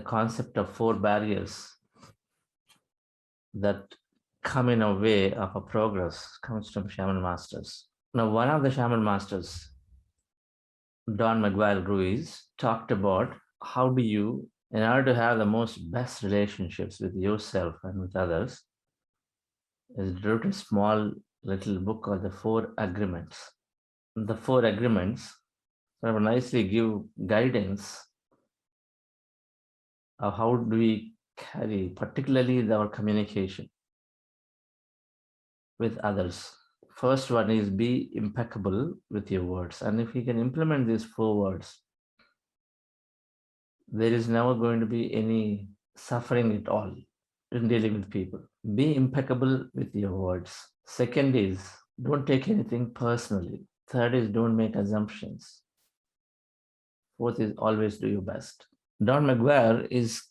the concept of 4 barriers that come in a way of a progress comes from shaman masters. Now, one of the shaman masters, Don Miguel Ruiz, talked about how do you, in order to have the most best relationships with yourself and with others, is wrote a small little book called The 4 Agreements. The 4 Agreements sort of nicely give guidance of how do we carry, particularly our communication with others. First one is be impeccable with your words. And if you can implement these 4 words, there is never going to be any suffering at all in dealing with people. Be impeccable with your words. Second is don't take anything personally. Third is don't make assumptions. Fourth is always do your best. Don McGuire is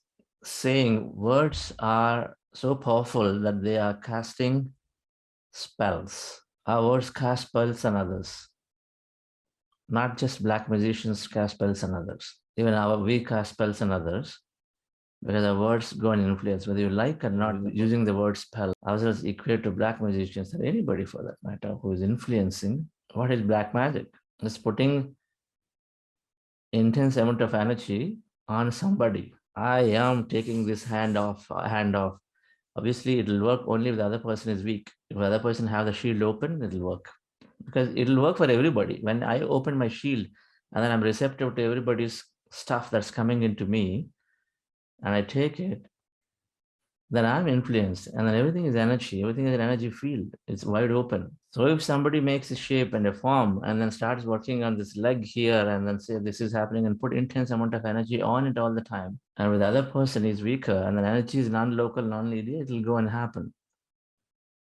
saying words are so powerful that they are casting spells. Our words cast spells on others. Not just black magicians cast spells on others. Even we cast spells on others because our words go and influence. Whether you like or not, using the word spell, ourselves equate to black magicians or anybody for that matter who is influencing. What is black magic? It's putting intense amount of energy on somebody. I am taking this hand off. Obviously, it'll work only if the other person is weak. If the other person have the shield open, it'll work. Because it'll work for everybody. When I open my shield and then I'm receptive to everybody's stuff that's coming into me and I take it, then I'm influenced and then everything is energy. Everything is an energy field. It's wide open. So if somebody makes a shape and a form and then starts working on this leg here and then say this is happening and put intense amount of energy on it all the time, and with the other person is weaker and then energy is non-local, non-linear, it'll go and happen.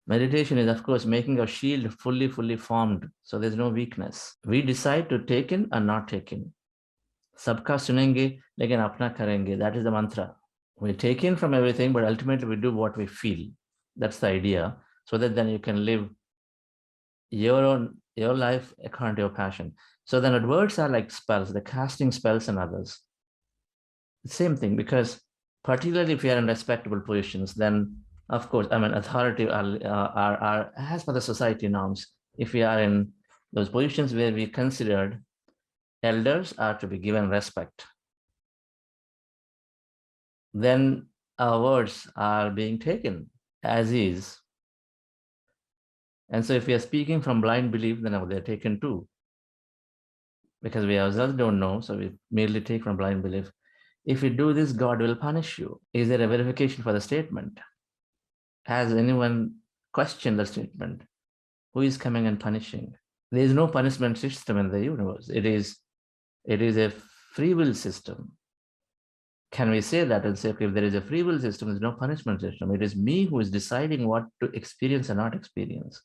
Meditation is, of course, making our shield fully formed, so there's no weakness. We decide to take in or not take in. Sabka sunenge, lekin apna karenge. That is the mantra. We take in from everything, but ultimately we do what we feel. That's the idea, so that then you can live your life according to your passion. So then words are like spells, the casting spells on others. The same thing, because particularly if you are in respectable positions, then of course, authority are as per the society norms. If we are in those positions where we considered elders are to be given respect, then our words are being taken as is. And so if we are speaking from blind belief, then they're taken too. Because we ourselves don't know, so we merely take from blind belief. If you do this, God will punish you. Is there a verification for the statement? Has anyone questioned the statement? Who is coming and punishing? There is no punishment system in the universe. It is a free will system. Can we say that and say, okay, if there is a free will system, there's no punishment system. It is me who is deciding what to experience and not experience.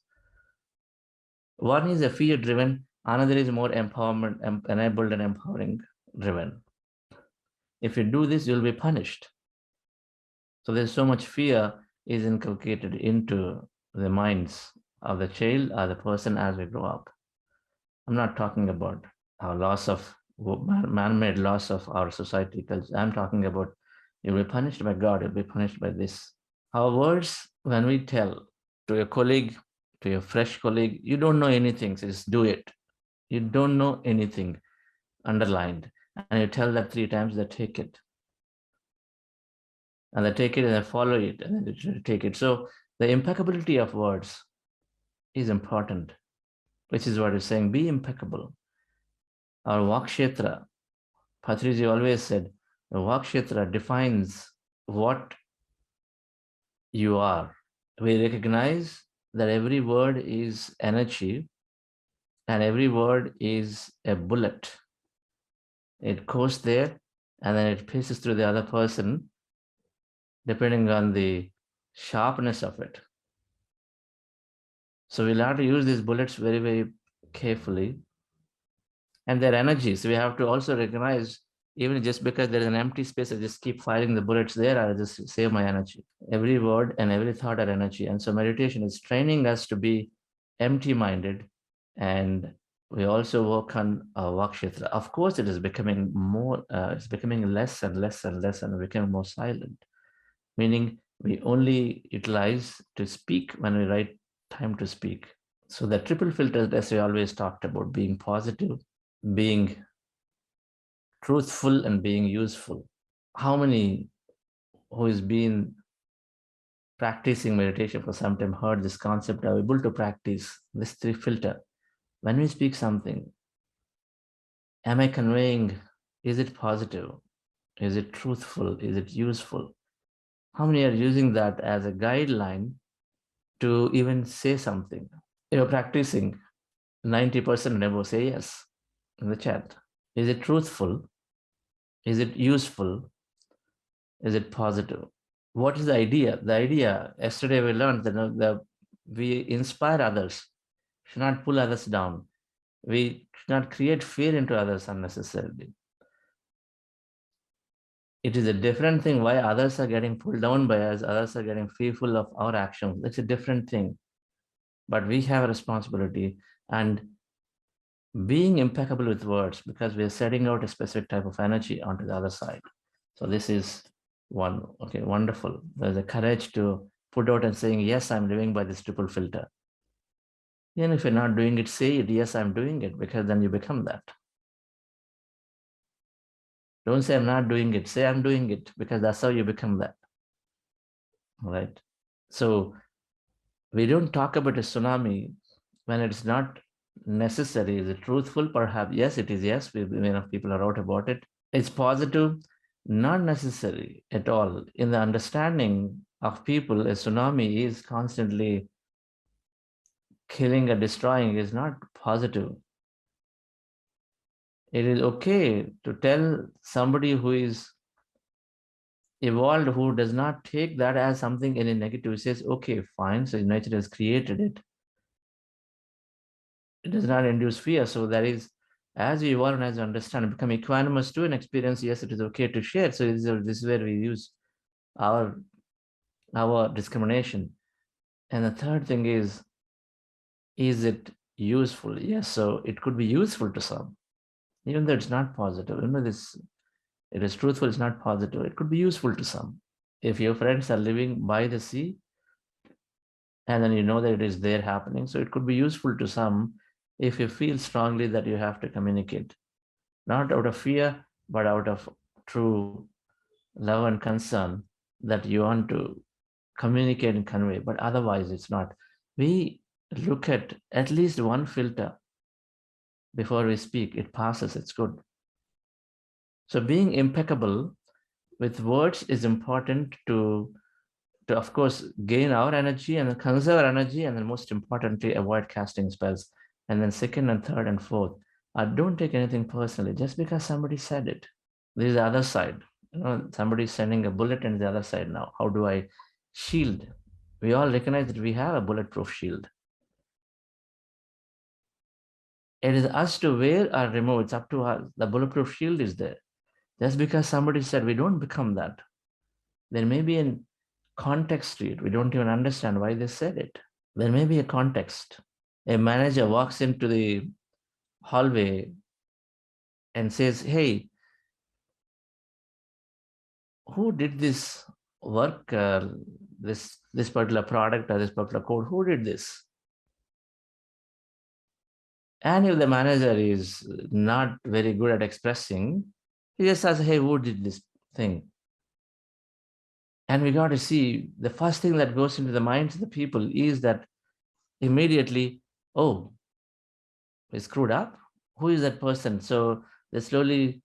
One is a fear-driven, another is more empowerment, enabled and empowering driven. If you do this, you'll be punished. So there's so much fear is inculcated into the minds of the child or the person as we grow up. I'm not talking about our loss of man-made loss of our society. I'm talking about you'll be punished by God, you'll be punished by this. Our words, when we tell to your colleague, to your fresh colleague, you don't know anything, so just do it. You don't know anything, underlined. And you tell that 3 times, they take it. And they take it and they follow it and then they take it. So the impeccability of words is important, which is what it's saying, be impeccable. Our Vakshetra, Patriji always said, the Vakshetra defines what you are. We recognize that every word is energy and every word is a bullet. It goes there and then it passes through the other person depending on the sharpness of it. So we'll have to use these bullets very carefully. And their energies, we have to also recognize, even just because there is an empty space, I just keep firing the bullets there, I'll just save my energy. Every word and every thought are energy. And so meditation is training us to be empty-minded and We also work on Vakshetra. Of course, it is becoming more, it's becoming less and less and less, and becoming more silent, meaning we only utilize to speak when we write time to speak. So the triple filters, as we always talked about, being positive, being truthful, and being useful. How many who has been practicing meditation for some time heard this concept are able to practice this three filter? When we speak something, am I conveying, is it positive? Is it truthful? Is it useful? How many are using that as a guideline to even say something? You're practicing, 90% never say yes in the chat. Is it truthful? Is it useful? Is it positive? What is the idea? The idea, yesterday we learned that we inspire others, should not pull others down. We should not create fear into others unnecessarily. It is a different thing why others are getting pulled down by us, others are getting fearful of our actions. That's a different thing. But we have a responsibility, and being impeccable with words, because we are setting out a specific type of energy onto the other side. So this is one. Okay, wonderful. There's a courage to put out and saying, yes, I'm living by this triple filter. Even if you're not doing it, say it, yes, I'm doing it, because then you become that. Don't say I'm not doing it, say I'm doing it, because that's how you become that. All right. So we don't talk about a tsunami when it's not necessary. Is it truthful? Perhaps yes, it is. Yes, people are out about it. It's positive, not necessary at all. In the understanding of people, a tsunami is constantly killing or destroying, is not positive. It is okay to tell somebody who is evolved, who does not take that as something any negative, says, okay, fine, so nature has created it. It does not induce fear. So that is, as we evolve and as we understand, become equanimous to an experience, yes, it is okay to share. So this is where we use our discrimination. And the third thing is it useful? Yes, so it could be useful to some, even though it's not positive. Even though it is truthful, it's not positive. It could be useful to some. If your friends are living by the sea, and then you know that it is there happening, so it could be useful to some if you feel strongly that you have to communicate, not out of fear, but out of true love and concern that you want to communicate and convey. But otherwise, it's not. We look at least one filter before we speak. It passes, it's good. So being impeccable with words is important to of course gain our energy and conserve our energy, and then most importantly avoid casting spells. And then second and third and fourth, don't take anything personally just because somebody said it. This is the other side. Somebody's sending a bullet and the other side. Now how do I shield? We all recognize that we have a bulletproof shield. It is us to wear or remove. It's up to us. The bulletproof shield is there. Just because somebody said, we don't become that. There may be a context to it. We don't even understand why they said it. There may be a context. A manager walks into the hallway and says, hey, who did this work, this particular product or this particular code? Who did this? And if the manager is not very good at expressing, he just says, hey, who did this thing? And we got to see, the first thing that goes into the minds of the people is that immediately, oh, we screwed up. Who is that person? So they slowly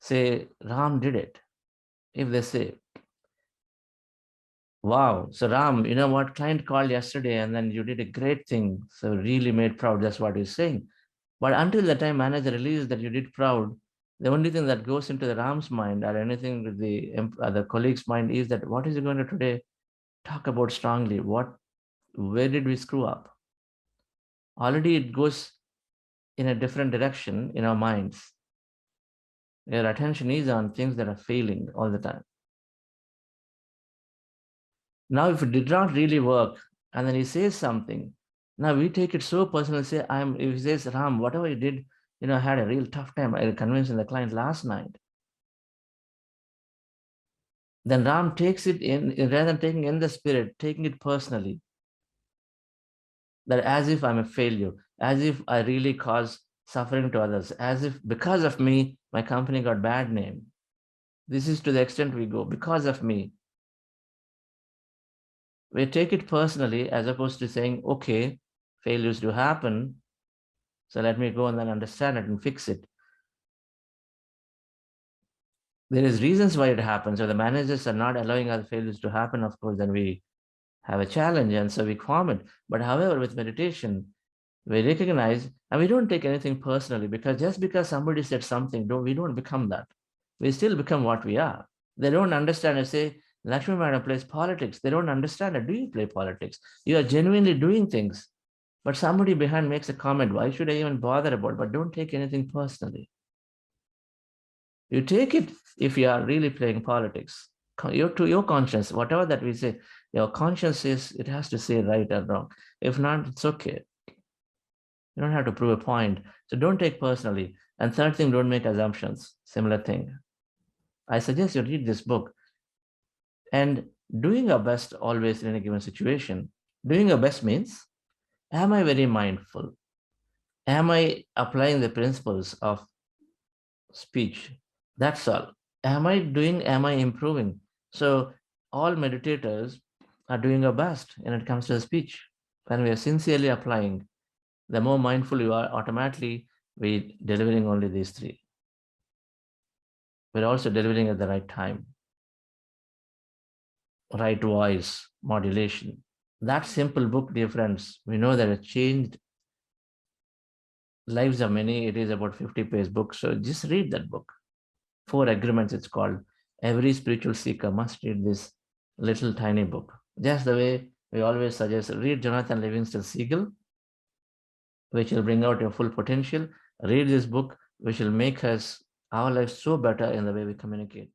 say, Ram did it. If they say, wow, so Ram, you know what, client called yesterday and then you did a great thing. So really made proud. That's what he's saying. But until the time manager releases that you did proud, the only thing that goes into the Ram's mind or anything with the colleague's mind is that what is he going to today talk about strongly? Where did we screw up? Already it goes in a different direction in our minds. Your attention is on things that are failing all the time. Now, if it did not really work, and then he says something, Now we take it so personal. Say, if he says, Ram, whatever you did, I had a real tough time. I convinced the client last night. Then Ram takes it in, rather than taking in the spirit, taking it personally, that as if I'm a failure, as if I really caused suffering to others, as if because of me, my company got bad name. This is to the extent we go, because of me. We take it personally as opposed to saying, okay, failures do happen, so let me go and then understand it and fix it. There is reasons why it happens. So the managers are not allowing other failures to happen, of course, then we have a challenge and so we form it. But however, with meditation, we recognize and we don't take anything personally, because just because somebody said something, we don't become that. We still become what we are. They don't understand. I say, Lakshmi Madam plays politics. They don't understand it. Do you play politics? You are genuinely doing things. But somebody behind makes a comment. Why should I even bother about it? But don't take anything personally. You take it if you are really playing politics. Your conscience, whatever that we say, your conscience says it has to say right or wrong. If not, it's okay. You don't have to prove a point. So don't take personally. And third thing, don't make assumptions. Similar thing. I suggest you read this book. And doing our best always in any given situation. Doing our best means, am I very mindful? Am I applying the principles of speech? That's all. Am I improving? So all meditators are doing our best when it comes to speech. When we are sincerely applying, the more mindful you are, automatically we're delivering only these three. We're also delivering at the right time, right voice, modulation. That simple book, dear friends, we know that it changed lives of many. It is about 50-page book. So just read that book. 4 Agreements, it's called. Every spiritual seeker must read this little tiny book. Just the way we always suggest, read Jonathan Livingston Seagull, which will bring out your full potential. Read this book, which will make our lives so better in the way we communicate.